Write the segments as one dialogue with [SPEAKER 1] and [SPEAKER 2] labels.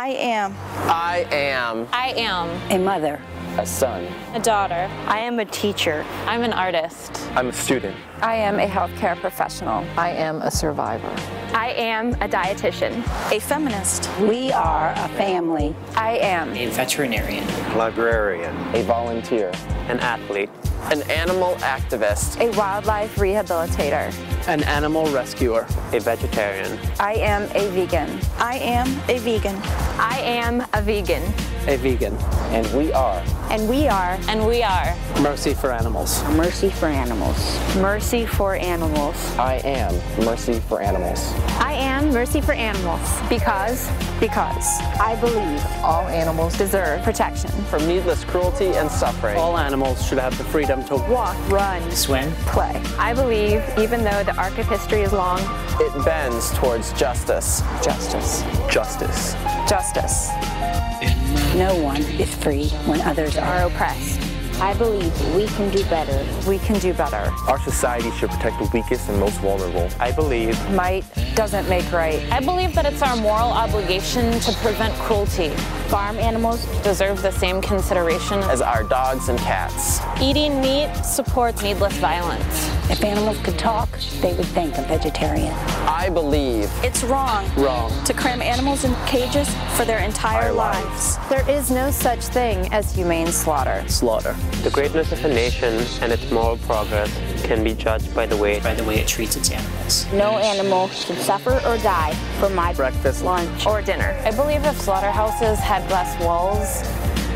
[SPEAKER 1] I am.
[SPEAKER 2] I am.
[SPEAKER 3] I am.
[SPEAKER 4] A mother.
[SPEAKER 5] A son.
[SPEAKER 3] A daughter.
[SPEAKER 4] I am a teacher.
[SPEAKER 3] I'm an artist.
[SPEAKER 6] I'm a student.
[SPEAKER 7] I am a healthcare professional.
[SPEAKER 8] I am a survivor.
[SPEAKER 9] I am a dietitian.
[SPEAKER 1] A feminist.
[SPEAKER 4] We are a family.
[SPEAKER 7] I am
[SPEAKER 10] a veterinarian.
[SPEAKER 6] Librarian.
[SPEAKER 5] A volunteer.
[SPEAKER 6] An athlete.
[SPEAKER 2] An animal activist.
[SPEAKER 7] a wildlife rehabilitator.
[SPEAKER 11] An animal rescuer.
[SPEAKER 6] A vegetarian.
[SPEAKER 7] I am a vegan.
[SPEAKER 1] I am a vegan.
[SPEAKER 9] I am a vegan.
[SPEAKER 11] A vegan.
[SPEAKER 5] And we are.
[SPEAKER 7] And we are.
[SPEAKER 3] And we are.
[SPEAKER 11] Mercy for Animals.
[SPEAKER 4] Mercy for animals.
[SPEAKER 7] Mercy for animals.
[SPEAKER 5] I am Mercy for Animals.
[SPEAKER 9] I am Mercy for Animals.
[SPEAKER 7] Because I believe
[SPEAKER 8] All animals
[SPEAKER 7] deserve protection.
[SPEAKER 2] From needless cruelty and suffering.
[SPEAKER 11] All animals should have the freedom to
[SPEAKER 7] Walk, run,
[SPEAKER 10] Swim.
[SPEAKER 7] play.
[SPEAKER 9] I believe, even though the arc of history is long,
[SPEAKER 2] It bends towards justice.
[SPEAKER 8] justice.
[SPEAKER 6] Justice.
[SPEAKER 7] Justice.
[SPEAKER 4] No one is free when others are
[SPEAKER 7] Oppressed.
[SPEAKER 4] I believe we can do better.
[SPEAKER 7] We can do better.
[SPEAKER 6] Our society should protect the weakest and most vulnerable. I believe
[SPEAKER 7] Might doesn't make right.
[SPEAKER 3] I believe that it's our moral obligation to prevent cruelty.
[SPEAKER 4] Farm animals
[SPEAKER 3] Deserve the same consideration.
[SPEAKER 2] As our dogs and cats.
[SPEAKER 3] Eating meat supports needless violence.
[SPEAKER 4] If animals could talk, they would think a vegetarian.
[SPEAKER 2] I believe.
[SPEAKER 1] It's wrong.
[SPEAKER 11] wrong.
[SPEAKER 1] To cram animals in cages for their entire lives.
[SPEAKER 7] There is no such thing as humane slaughter.
[SPEAKER 11] Slaughter.
[SPEAKER 6] the greatness of a nation and its moral progress can be judged by the way
[SPEAKER 10] it treats its animals.
[SPEAKER 4] No animal should suffer or die for my
[SPEAKER 11] Breakfast.
[SPEAKER 4] lunch.
[SPEAKER 9] or dinner.
[SPEAKER 3] I believe if slaughterhouses had glass walls,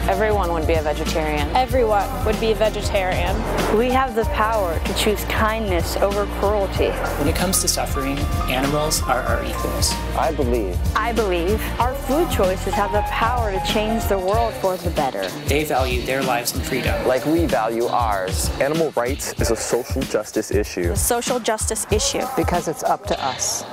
[SPEAKER 3] everyone would be a vegetarian.
[SPEAKER 12] Everyone would be a vegetarian.
[SPEAKER 4] We have the power to choose kindness over cruelty.
[SPEAKER 10] When it comes to suffering, animals are our equals.
[SPEAKER 5] I believe.
[SPEAKER 9] I believe
[SPEAKER 4] Our food choices have the power to change the world for the better.
[SPEAKER 10] They value their lives and freedom.
[SPEAKER 2] Like we value ours.
[SPEAKER 6] animal rights is a social justice issue.
[SPEAKER 1] A social justice issue.
[SPEAKER 8] Because it's up to us.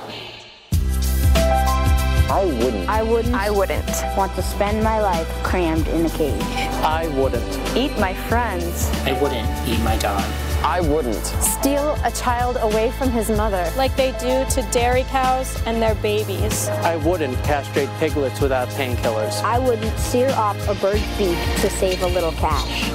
[SPEAKER 5] I wouldn't.
[SPEAKER 9] I wouldn't
[SPEAKER 4] Want to spend my life crammed in a cage.
[SPEAKER 11] I wouldn't.
[SPEAKER 7] Eat my friends.
[SPEAKER 10] I wouldn't eat my dog.
[SPEAKER 2] I wouldn't.
[SPEAKER 7] Steal a child away from his mother.
[SPEAKER 12] Like they do to dairy cows and their babies.
[SPEAKER 11] I wouldn't castrate piglets without painkillers.
[SPEAKER 4] I wouldn't sear off a bird's beak to save a little cash.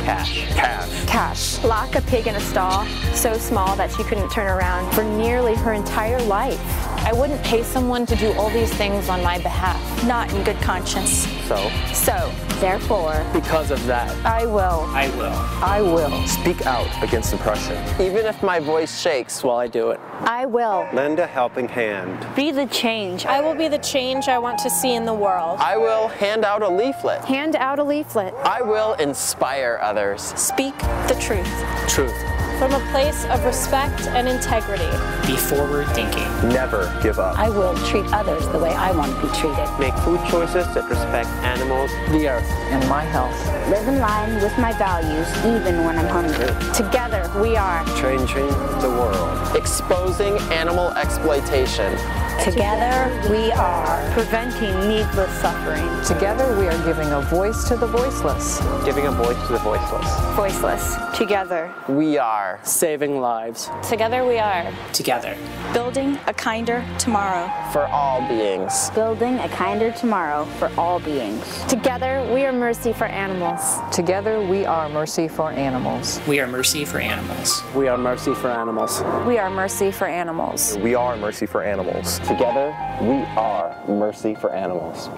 [SPEAKER 7] Cash.
[SPEAKER 9] lock a pig in a stall so small that she couldn't turn around.
[SPEAKER 7] For nearly her entire life.
[SPEAKER 3] I wouldn't pay someone to do all these things on my behalf.
[SPEAKER 1] Not in good conscience.
[SPEAKER 7] So,
[SPEAKER 4] Therefore,
[SPEAKER 11] Because of that,
[SPEAKER 7] I will.
[SPEAKER 10] I will.
[SPEAKER 8] I will.
[SPEAKER 6] Speak out against oppression.
[SPEAKER 2] Even if my voice shakes.
[SPEAKER 11] while I do it.
[SPEAKER 4] I will
[SPEAKER 6] Lend a helping hand.
[SPEAKER 4] be the change.
[SPEAKER 12] I will be the change I want to see in the world.
[SPEAKER 2] I will hand out a leaflet.
[SPEAKER 7] Hand out a leaflet.
[SPEAKER 2] I will inspire others.
[SPEAKER 1] Speak the truth.
[SPEAKER 11] Truth.
[SPEAKER 12] From a place of respect and integrity.
[SPEAKER 10] Be forward thinking.
[SPEAKER 6] Never give up.
[SPEAKER 4] I will treat others the way I want to be treated.
[SPEAKER 6] Make food choices that respect animals.
[SPEAKER 11] The earth.
[SPEAKER 8] And my health.
[SPEAKER 4] Live in line with my values even when I'm hungry.
[SPEAKER 7] Together we are.
[SPEAKER 6] Changing the world.
[SPEAKER 2] Exposing animal exploitation.
[SPEAKER 4] Together we are.
[SPEAKER 7] Preventing needless suffering.
[SPEAKER 8] Together we are giving a voice to the voiceless.
[SPEAKER 6] Giving a voice to the voiceless.
[SPEAKER 7] Voiceless. Together.
[SPEAKER 2] We are.
[SPEAKER 11] Saving lives.
[SPEAKER 3] Together we are.
[SPEAKER 10] Together.
[SPEAKER 1] Building a kinder tomorrow.
[SPEAKER 2] For all beings.
[SPEAKER 4] Building a kinder tomorrow for all beings.
[SPEAKER 7] Together we are mercy for animals.
[SPEAKER 8] Together we are mercy for animals.
[SPEAKER 10] We are mercy for animals.
[SPEAKER 11] We are mercy for animals.
[SPEAKER 7] We are mercy for animals.
[SPEAKER 6] We are mercy for animals.
[SPEAKER 5] Together, we are Mercy for Animals.